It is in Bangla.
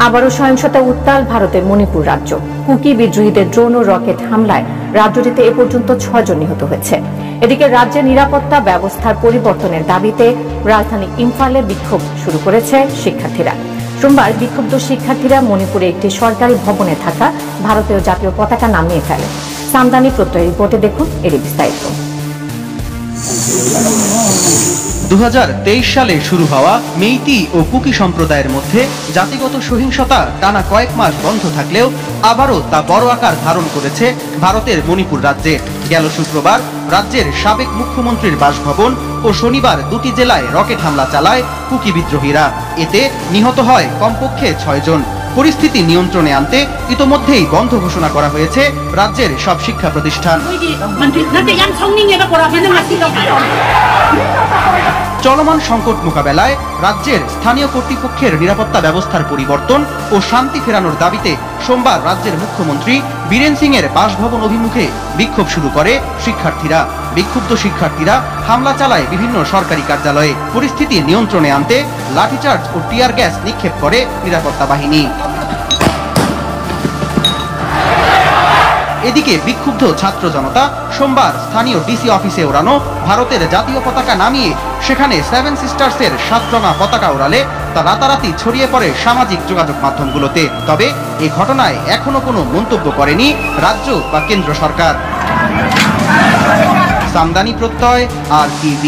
আবারও সহিংসতা উত্তাল ভারতের মণিপুর রাজ্য। কুকি বিদ্রোহীদের ড্রোন ও রকেট হামলায় রাজ্যটিতে এ পর্যন্ত 6 জন নিহত হয়েছে। এদিকে রাজ্যের নিরাপত্তা ব্যবস্থার পরিবর্তনের দাবিতে রাজধানী ইম্ফলে বিক্ষোভ শুরু করেছে শিক্ষার্থীরা। সোমবার বিক্ষুব্ধ শিক্ষার্থীরা মণিপুরে একটি সরকারি ভবনে থাকা ভারতীয় জাতীয় পতাকা নামিয়ে ফেলে। সামদানি প্রত্যয় রিপোর্টে দেখুন এর বিস্তারিত। 2023 সালে শুরু হওয়া মেইতি ও কুকি সম্প্রদায়ের মধ্যে জাতিগত সহিংসতা টানা কয়েক মাস বন্ধ থাকলেও আবারও তা বড় আকার ধারণ করেছে ভারতের মণিপুর রাজ্যে। গেল শুক্রবার রাজ্যের সাবেক মুখ্যমন্ত্রীর বাসভবন ও শনিবার দুটি জেলায় রকেট হামলা চালায় কুকি বিদ্রোহীরা। এতে নিহত হয় কমপক্ষে 6 জন। পরিস্থিতি নিয়ন্ত্রণে আনতে ইতোমধ্যেই বন্ধ ঘোষণা করা হয়েছে রাজ্যের সব শিক্ষা প্রতিষ্ঠান। চলমান সংকট মোকাবেলায় রাজ্যের স্থানীয় কর্তৃপক্ষের নিরাপত্তা ব্যবস্থার পরিবর্তন ও শান্তি ফেরানোর দাবিতে সোমবার রাজ্যের মুখ্যমন্ত্রী বীরেন সিং এর বাসভবন অভিমুখে বিক্ষোভ শুরু করে শিক্ষার্থীরা। বিক্ষুব্ধ শিক্ষার্থীরা হামলা চালায় বিভিন্ন সরকারি কার্যালয়ে। পরিস্থিতি নিয়ন্ত্রণে আনতে লাঠিচার্জ ও টিয়ার গ্যাস নিক্ষেপ করে নিরাপত্তা বাহিনী। এদিকে বিক্ষুব্ধ ছাত্র জনতা সোমবার স্থানীয় ডিসি অফিসে ওড়ানো ভারতের জাতীয় পতাকা নামিয়ে সেখানে 7 সিস্টার্সের 7 রঙা পতাকা ওড়ালে তা রাতারাতি ছড়িয়ে পড়ে সামাজিক যোগাযোগ মাধ্যমগুলোতে। তবে এই ঘটনায় এখনো কোনো মন্তব্য করেনি রাজ্য বা কেন্দ্র সরকার। সামদানি প্রত্যয়, RTV।